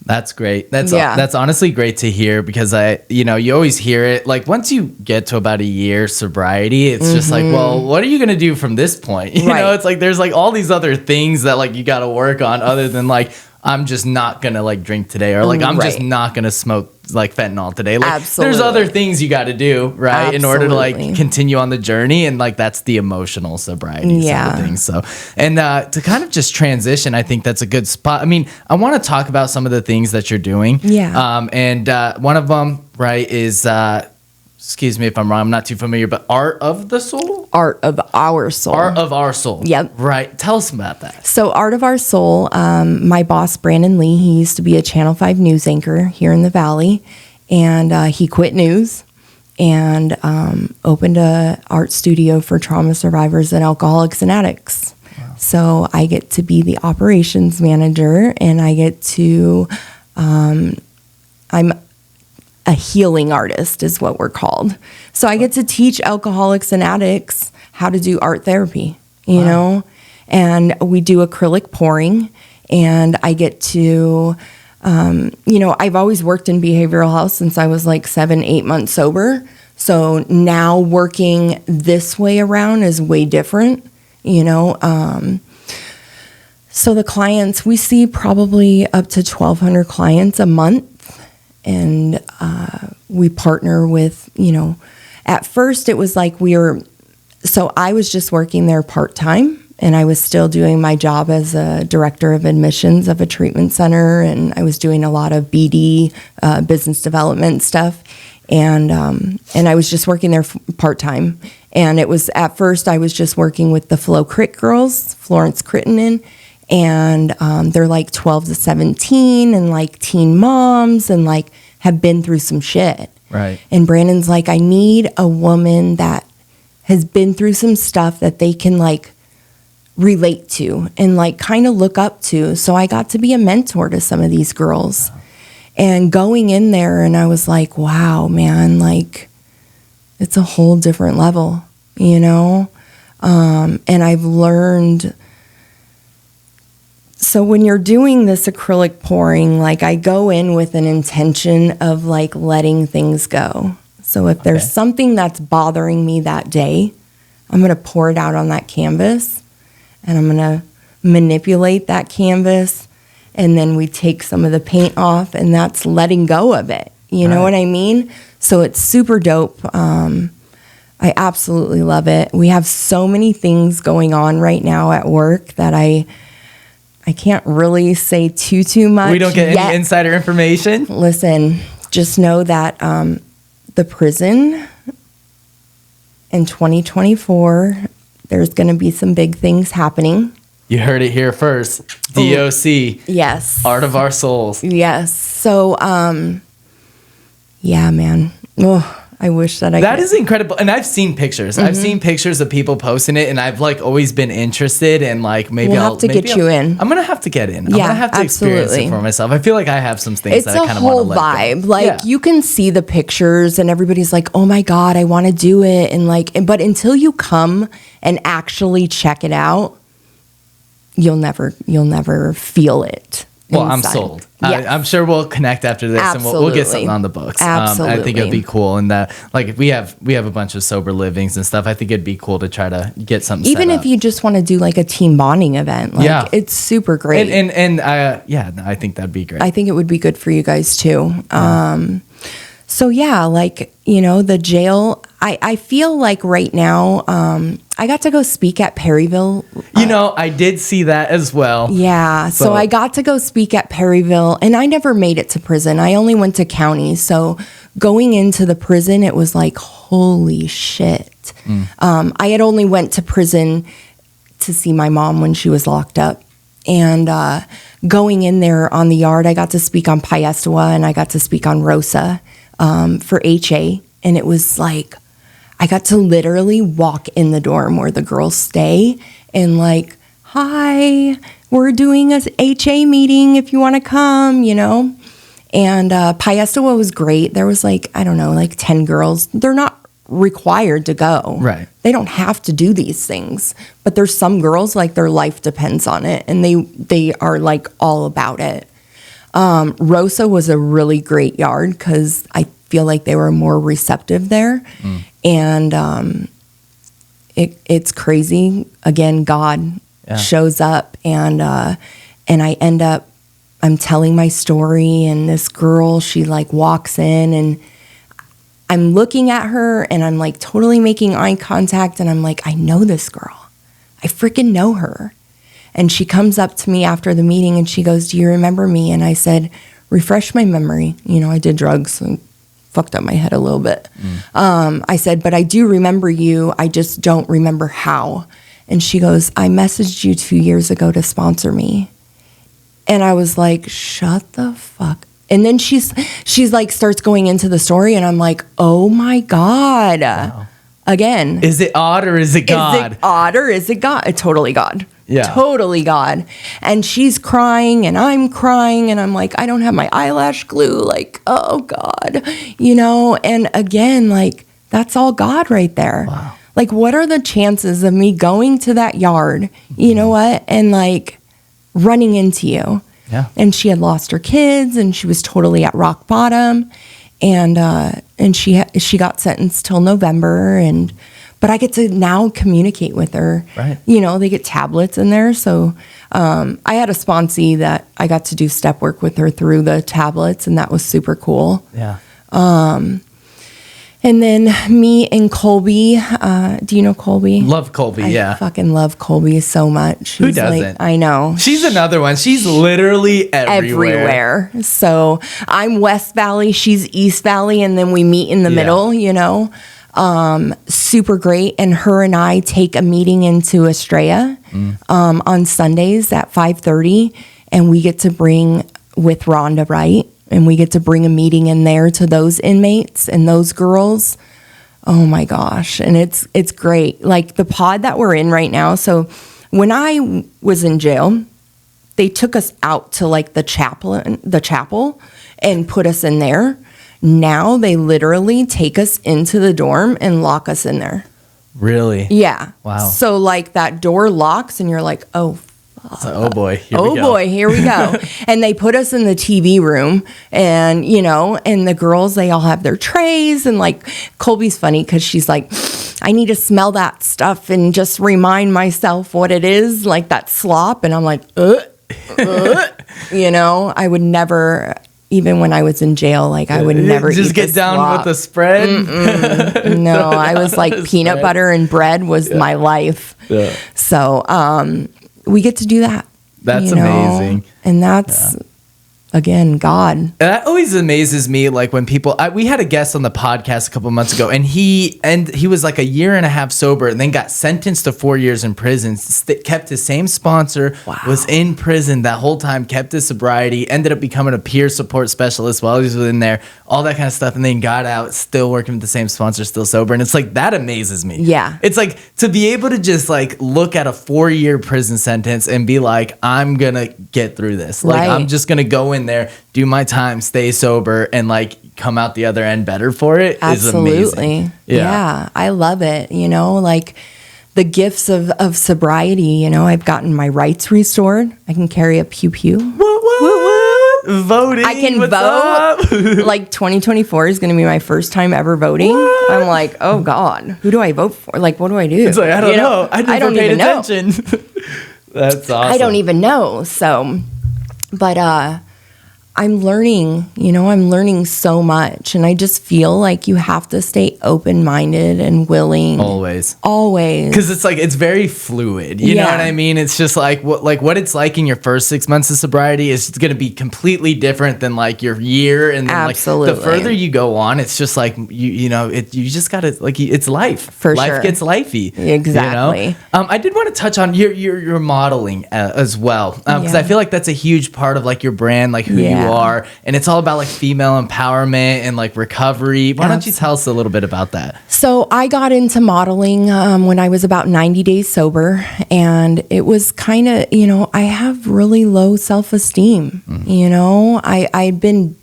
That's great. That's honestly great to hear, because you always hear it. Like, once you get to about a year sobriety, it's just like, well, what are you going to do from this point? You know, it's like, there's like all these other things that like you got to work on, other than like, I'm just not going to like drink today, or like, I'm just not going to smoke like fentanyl today. Like, there's other things you got to do, right? In order to like continue on the journey. And like, that's the emotional sobriety side of things. So, and to kind of just transition, I think that's a good spot. I mean, I want to talk about some of the things that you're doing. Yeah. And one of them, right, is, excuse me if I'm wrong, I'm not too familiar, but Art of the Soul? Art of Our Soul. Art of Our Soul. Yep. Right. Tell us about that. So Art of Our Soul, my boss, Brandon Lee, he used to be a Channel 5 news anchor here in the Valley, and he quit news and opened a art studio for trauma survivors and alcoholics and addicts. Wow. So I get to be the operations manager, and I get to, I'm a healing artist is what we're called. So I get to teach alcoholics and addicts how to do art therapy, you know, and we do acrylic pouring, and I get to, I've always worked in behavioral health since I was like 7-8 months sober. So now working this way around is way different, you know. So the clients, we see probably up to 1,200 clients a month. we partner with, at first it was like so I was just working there part-time, and I was still doing my job as a director of admissions of a treatment center, and I was doing a lot of BD, business development stuff, and I was just working there part-time. And it was, at first, I was just working with the Flow Crit girls, Florence Christin, and they're like 12 to 17 and like teen moms and like have been through some shit. Right. And Brandon's like, I need a woman that has been through some stuff that they can like relate to and like kind of look up to. So I got to be a mentor to some of these girls. Wow. And going in there, and I was like, wow, man, like it's a whole different level, and I've learned. So when you're doing this acrylic pouring, like I go in with an intention of like letting things go. So if there's something that's bothering me that day, I'm going to pour it out on that canvas, and I'm going to manipulate that canvas, and then we take some of the paint off, and that's letting go of it. You know what I mean? So it's super dope. I absolutely love it. We have so many things going on right now at work that I can't really say too much. We don't get any insider information? Listen, just know that the prison in 2024, there's going to be some big things happening. You heard it here first. DOC. Yes. Art of Our Souls. Yes. So, yeah, man. Oh, I wish that That is incredible. And I've seen pictures. Mm-hmm. I've seen pictures of people posting it, and I've like always been interested, and like maybe I'll have to get you in. I'm going to have to get in. I'm going to have to experience it for myself. I feel like I have some things that I kind of want to let go. It's a whole vibe. Like you can see the pictures and everybody's like, "Oh my God, I want to do it." And like, but until you come and actually check it out, you'll never feel it. Well, inside. I'm sold. Yes. I'm sure we'll connect after this, Absolutely. and we'll get something on the books. Absolutely. I think it'd be cool, and that like if we have a bunch of sober livings and stuff. I think it'd be cool to try to get something. Even set if up. you just want to do like a team bonding event, like it's super great. And I think that'd be great. I think it would be good for you guys too. So yeah, like, the jail, I feel like right now, I got to go speak at Perryville. I did see that as well. Yeah. So I got to go speak at Perryville, and I never made it to prison. I only went to county. So going into the prison, it was like, holy shit. I had only went to prison to see my mom when she was locked up. And going in there on the yard, I got to speak on Piestewa, and I got to speak on Rosa for HA. And it was like, I got to literally walk in the dorm where the girls stay and like, hi, we're doing a HA meeting if you want to come, And Piestewa was great. There was like, I don't know, like 10 girls. They're not required to go. Right. They don't have to do these things. But there's some girls, like their life depends on it, and they are like all about it. Rosa was a really great yard because I feel like they were more receptive there. And it's crazy. Again, God shows up, and I end up, I'm telling my story, and this girl, she like walks in, and I'm looking at her, and I'm like totally making eye contact, and I'm like, I know this girl. I freaking know her. And she comes up to me after the meeting, and she goes, do you remember me? And I said, refresh my memory. I did drugs and fucked up my head a little bit. I said, but I do remember you. I just don't remember how. And she goes, I messaged you 2 years ago to sponsor me. And I was like, shut the fuck. And then she's like, starts going into the story, and I'm like, oh my God. Wow. Again. Is it odd or is it God? Is it odd or is it God? Totally God. Yeah. Totally God. And she's crying, and I'm crying, and I'm like, I don't have my eyelash glue. Like, oh God, and again, like, that's all God right there. Wow. Like, what are the chances of me going to that yard, you know what, and like running into you? Yeah. And she had lost her kids, and she was totally at rock bottom, and she got sentenced till November, but I get to now communicate with her. Right. You know, they get tablets in there. So I had a sponsee that I got to do step work with her through the tablets, and that was super cool. Yeah. And then me and Colby, do you know Colby? Love Colby, I fucking love Colby so much. Who doesn't? I know. She's another one. She's literally everywhere. So I'm West Valley, she's East Valley, and then we meet in the middle, you know. Super great. And her and I take a meeting into Estrella on Sundays at 5:30, and we get to bring with Rhonda Wright. And we get to bring a meeting in there to those inmates and those girls. Oh my gosh. And it's great. Like the pod that we're in right now. So when I was in jail, they took us out to like the chapel and put us in there. Now they literally take us into the dorm and lock us in there. Really? Yeah. Wow. So like that door locks and you're like, oh, so, oh boy, here we go. And they put us in the TV room, and you know, and the girls, they all have their trays, and like Colby's funny because she's like, I need to smell that stuff and just remind myself what it is, like that slop. And I'm like, you know, I would never, even when I was in jail, like I would never just eat get the down slop. with the spread. No, I was like peanut butter and bread was my life. Yeah. So, we get to do that. That's amazing. And that's, again, God. That always amazes me, like when people, we had a guest on the podcast a couple months ago, and he was like a year and a half sober and then got sentenced to 4 years in prison, kept his same sponsor, was in prison that whole time, kept his sobriety, ended up becoming a peer support specialist while he was in there, all that kind of stuff, and then got out, still working with the same sponsor, still sober. And it's like, that amazes me. Yeah. It's like to be able to just like look at a 4-year prison sentence and be like, I'm gonna get through this. Like, I'm just gonna go in there, do my time, stay sober, and like come out the other end better for it. Absolutely. Is amazing. Yeah, I love it. You know, like the gifts of sobriety, you know, I've gotten my rights restored. I can carry a pew-pew. What? Voting. I can What's vote. up? Like 2024 is going to be my first time ever voting. What? I'm like, oh God, who do I vote for? Like, what do I do? It's like, I don't know. I don't even know. That's awesome. I don't even know. So, but I'm learning, you know, I'm learning so much. And I just feel like you have to stay open-minded and willing. Always. Always. Because it's like, it's very fluid. You know what I mean? It's just like what it's like in your first 6 months of sobriety is going to be completely different than like your year. And then Absolutely. Like the further you go on, it's just like, you know, you just got to, like, it's life. For life sure. Gets lifey. Exactly. You know? I did want to touch on your modeling as well. Because I feel like that's a huge part of like your brand, like who you are, and it's all about like female empowerment and like recovery. Why don't you tell us a little bit about that? So I got into modeling when I was about 90 days sober, and it was kind of, you know, I have really low self-esteem. You know, I'd been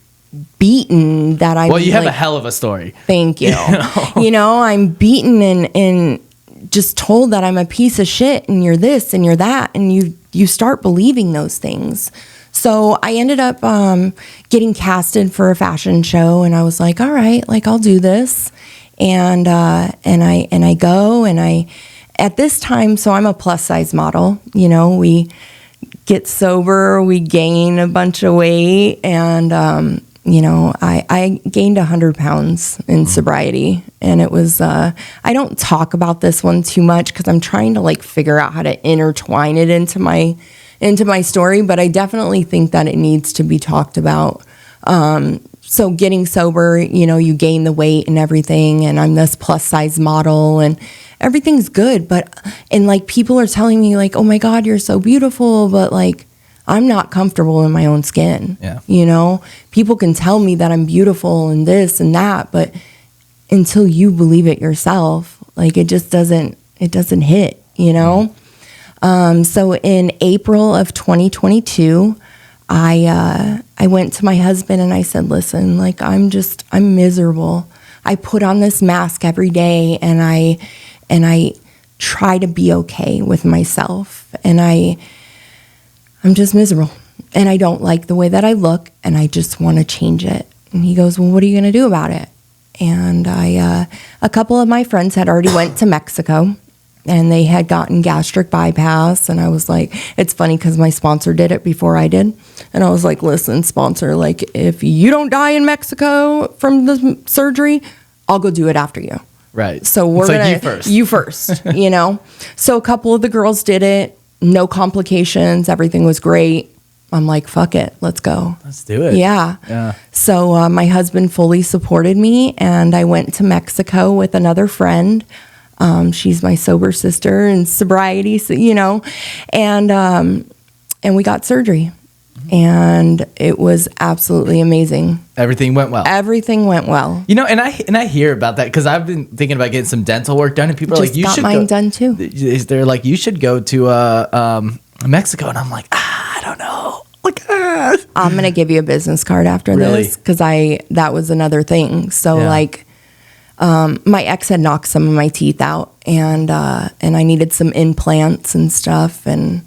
beaten that I you have a hell of a story. Thank you. You know, I'm beaten and just told that I'm a piece of shit and you're this and you're that, and you start believing those things. So I ended up getting casted for a fashion show, and I was like, all right, like I'll do this. And I go, and I at this time, so I'm a plus size model. You know, we get sober, we gain a bunch of weight, and you know, I gained 100 pounds in sobriety, and it was I don't talk about this one too much because I'm trying to like figure out how to intertwine it into my story, but I definitely think that it needs to be talked about. So getting sober, you know, you gain the weight and everything, and I'm this plus size model and everything's good. And like people are telling me like, oh my God, you're so beautiful. But like, I'm not comfortable in my own skin. Yeah. You know, people can tell me that I'm beautiful and this and that, but until you believe it yourself, like it just doesn't hit, you know? So in April of 2022, I went to my husband and I said, listen, like I'm miserable. I put on this mask every day and I try to be okay with myself, and I'm just miserable, and I don't like the way that I look, and I just want to change it. And he goes, well, what are you going to do about it? And a couple of my friends had already went to Mexico, and they had gotten gastric bypass. And I was like, it's funny because my sponsor did it before I did. And I was like, listen, sponsor, like, if you don't die in Mexico from the surgery, I'll go do it after you. Right. So we're it's gonna, like you first. You first, you know? So a couple of the girls did it. No complications. Everything was great. I'm like, fuck it. Let's go. Let's do it. Yeah. So my husband fully supported me, and I went to Mexico with another friend. She's my sober sister in sobriety, so, you know, and we got surgery, and it was absolutely amazing. Everything went well. Everything went well. You know, and I hear about that because I've been thinking about getting some dental work done, and people are like, you should mine done too. They're like, you should go to Mexico, and I'm like, I don't know. Like, I'm gonna give you a business card after this because that was another thing. So like, my ex had knocked some of my teeth out, and I needed some implants and stuff. And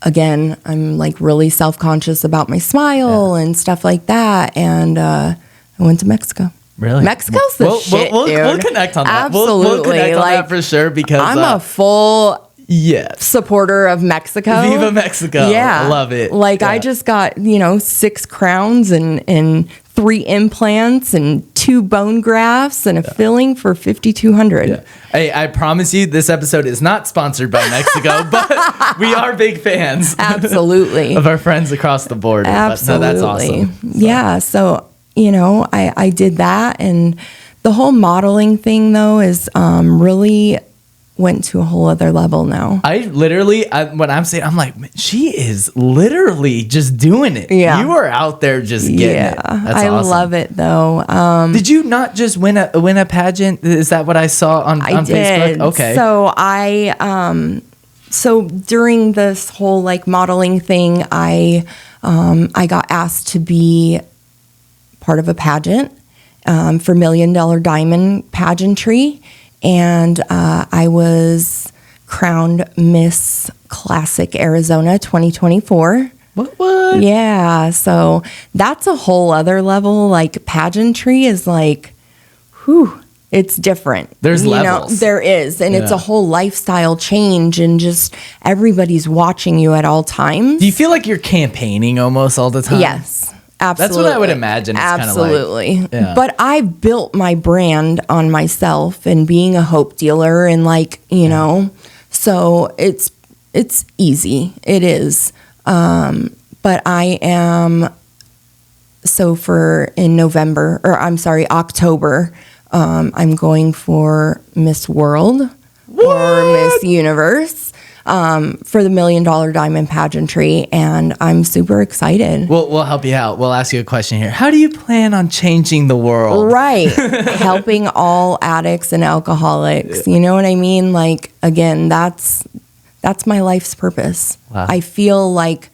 again, I'm like really self-conscious about my smile and stuff like that. And I went to Mexico. Really? Mexico's the shit, dude. We'll connect on that. Absolutely. We'll connect on that for sure because I'm a full yes supporter of Mexico. Viva Mexico. Yeah. I love it. Like I just got, 6 crowns and 3 implants and 2 bone grafts and a filling for $5,200. Yeah. Hey, I promise you this episode is not sponsored by Mexico, but we are big fans. Absolutely. of our friends across the border. Absolutely. But no, that's awesome. Yeah. So, I did that, and the whole modeling thing though is really went to a whole other level now. I literally, when I'm saying, I'm like, she is literally just doing it. Yeah. You are out there just getting it. That's I awesome. love it though. Did you not just win a pageant? Is that what I saw on I did. Facebook? Okay. So during this whole like modeling thing, I got asked to be part of a pageant for $1 Million Diamond pageantry. And I was crowned Miss Classic Arizona 2024. What? Yeah. So that's a whole other level. Like pageantry is like, it's different. There's levels. There is. And it's a whole lifestyle change, and just everybody's watching you at all times. Do you feel like you're campaigning almost all the time? Yes. Absolutely. That's what I would imagine. It's Absolutely. Kind of like, But I built my brand on myself and being a hope dealer, and so it's easy. It is. But I am, October, I'm going for Miss World or Miss Universe. For the $1 Million Diamond pageantry, and I'm super excited. We'll help you out. We'll ask you a question here. How do you plan on changing the world? Right. Helping all addicts and alcoholics. You know what I mean? Like, again, that's my life's purpose. Wow. I feel like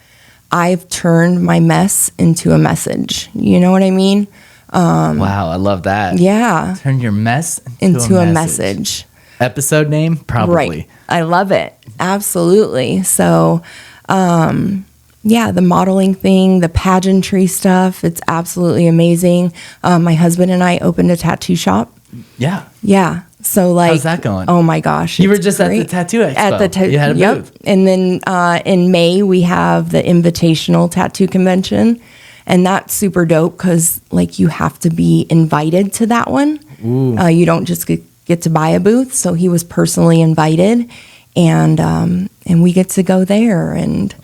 I've turned my mess into a message. You know what I mean? Wow, I love that. Yeah. Turn your mess into a message. Episode name? Probably. Right. I love it. Absolutely. So, the modeling thing, the pageantry stuff, it's absolutely amazing. My husband and I opened a tattoo shop. Yeah. Yeah. So like, how's that going? Oh my gosh. You were just great. At the tattoo expo. You had a booth. And then in May, we have the Invitational Tattoo Convention. And that's super dope because like you have to be invited to that one. You don't just get to buy a booth. So he was personally invited, and we get to go there. And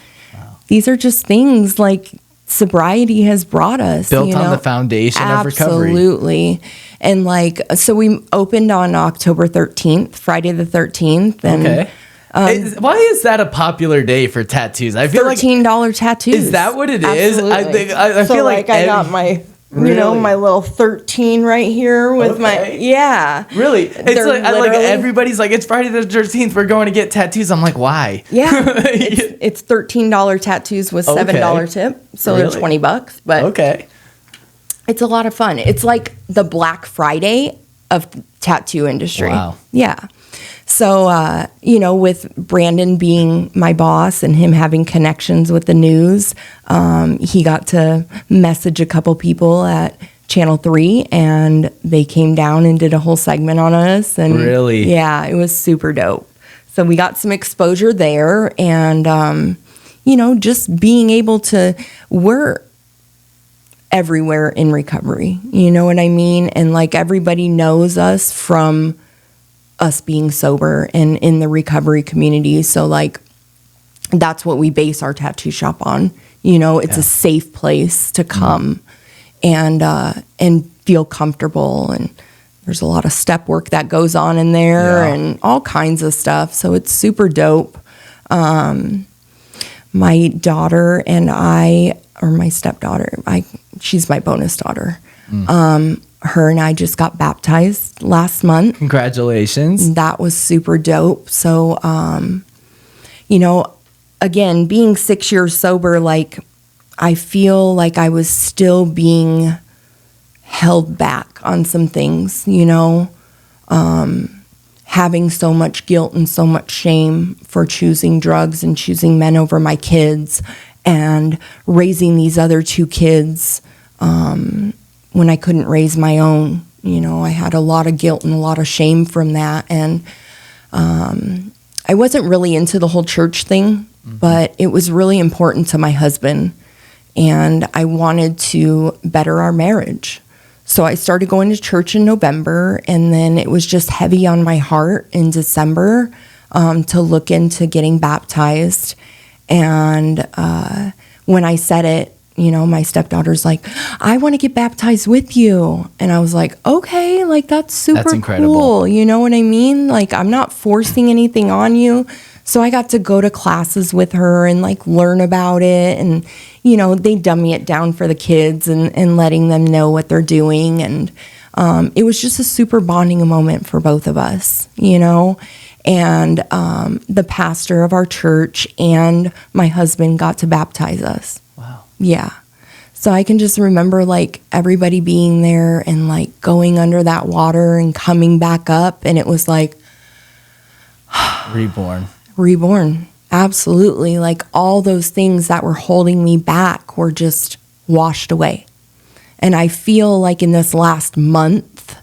these are just things like sobriety has brought us. Built on the foundation of recovery. Absolutely. And like, so we opened on October 13th, Friday the 13th. And okay. Why is that a popular day for tattoos? I feel $13 tattoos. Is that what it is? Absolutely. I feel like I got my... Really? My little 13 right here with my Really? It's like everybody's like, it's Friday the 13th, we're going to get tattoos. I'm like, why? Yeah. It's $13 tattoos with $7 tip. So they're $20, but okay. It's a lot of fun. It's like the Black Friday of tattoo industry. Wow. Yeah. So, with Brandon being my boss and him having connections with the news, he got to message a couple people at Channel 3, and they came down and did a whole segment on us. And really? Yeah, it was super dope. So we got some exposure there, and, just being able to, we're everywhere in recovery, you know what I mean? And like everybody knows us from us being sober and in the recovery community. So like, that's what we base our tattoo shop on. It's a safe place to come and feel comfortable. And there's a lot of step work that goes on in there and all kinds of stuff. So it's super dope. My daughter and I, or my stepdaughter, she's my bonus daughter. Her and I just got baptized last month. Congratulations. That was super dope. So, again, being 6 years sober, like, I feel like I was still being held back on some things, having so much guilt and so much shame for choosing drugs and choosing men over my kids and raising these other two kids when I couldn't raise my own. I had a lot of guilt and a lot of shame from that. And I wasn't really into the whole church thing, but it was really important to my husband. And I wanted to better our marriage. So I started going to church in November, and then it was just heavy on my heart in December to look into getting baptized. And when I said it, my stepdaughter's like, I want to get baptized with you. And I was like, okay, like that's super cool. You know what I mean? Like, I'm not forcing anything on you. So I got to go to classes with her and like learn about it. And, they dummy it down for the kids and letting them know what they're doing. And it was just a super bonding moment for both of us, And the pastor of our church and my husband got to baptize us. Wow. Yeah. So I can just remember like everybody being there and like going under that water and coming back up. And it was like reborn. Absolutely. Like all those things that were holding me back were just washed away. And I feel like in this last month,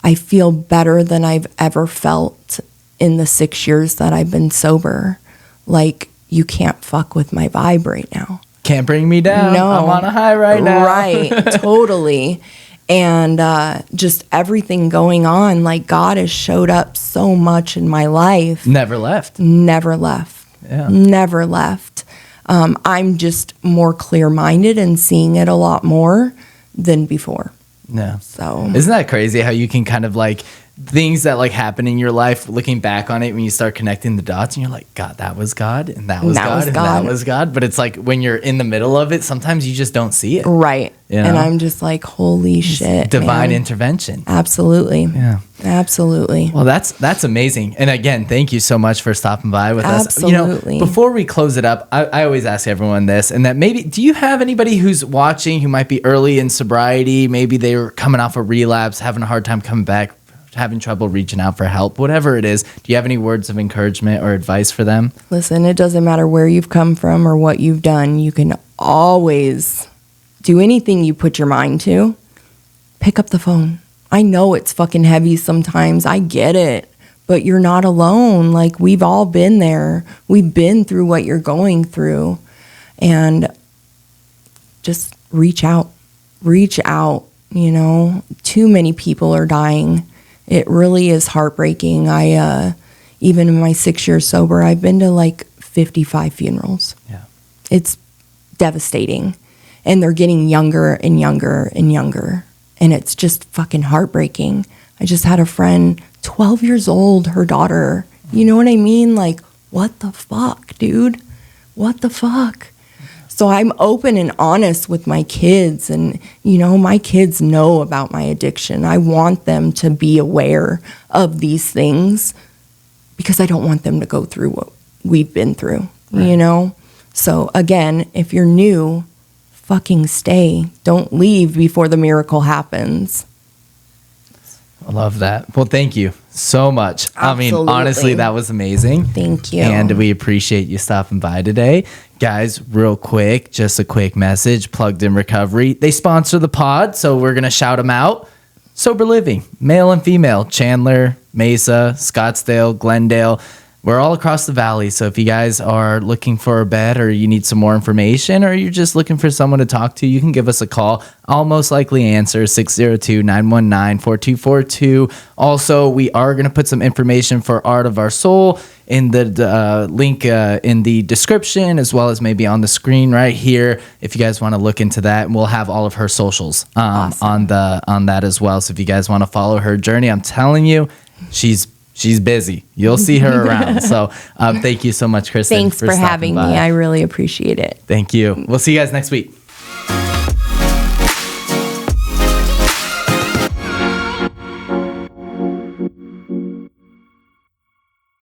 I feel better than I've ever felt in the 6 years that I've been sober. Like, you can't fuck with my vibe right now. Can't bring me down. No. I'm on a high right now. Right. Totally. And just everything going on, like God has showed up so much in my life. Never left. Yeah. Never left. I'm just more clear-minded and seeing it a lot more than before. Yeah. So isn't that crazy how you can kind of like things that like happen in your life, looking back on it when you start connecting the dots and you're like, God, that was God and that was God and that was God. But it's like when you're in the middle of it, sometimes you just don't see it. Right. And I'm just like, holy shit. Divine man. Intervention. Absolutely. Yeah. Absolutely. Well, that's amazing. And again, thank you so much for stopping by with us. Absolutely. Before we close it up, I always ask everyone this, and that maybe, do you have anybody who's watching who might be early in sobriety? Maybe they were coming off a relapse, having a hard time coming back, having trouble reaching out for help, whatever it is. Do you have any words of encouragement or advice for them? Listen, it doesn't matter where you've come from or what you've done. You can always do anything you put your mind to. Pick up the phone. I know it's fucking heavy sometimes. I get it. But you're not alone. Like, we've all been there. We've been through what you're going through. And just reach out. Reach out. Too many people are dying. It really is heartbreaking. I, even in my 6 years sober, I've been to like 55 funerals. Yeah. It's devastating. And they're getting younger and younger and younger. And it's just fucking heartbreaking. I just had a friend, 12 years old, her daughter. You know what I mean? Like, what the fuck, dude? What the fuck? So I'm open and honest with my kids. And, my kids know about my addiction. I want them to be aware of these things because I don't want them to go through what we've been through, Right. So, again, if you're new, fucking stay. Don't leave before the miracle happens. I love that. Well, thank you so much. I mean, Absolutely. honestly, that was amazing. Thank you. And we appreciate you stopping by today. Guys, real quick, just a quick message. Plugged in Recovery. They sponsor the pod, so we're going to shout them out. Sober Living, male and female, Chandler, Mesa, Scottsdale, Glendale. We're all across the valley, so if you guys are looking for a bed or you need some more information or you're just looking for someone to talk to, you can give us a call. I'll most likely answer 602-919-4242. Also, we are going to put some information for Art of Our Soul in the link in the description, as well as maybe on the screen right here if you guys want to look into that. And we'll have all of her socials on that as well. So if you guys want to follow her journey, I'm telling you, she's busy. You'll see her around. So thank you so much, Christin. Thanks for having me. I really appreciate it. Thank you. We'll see you guys next week.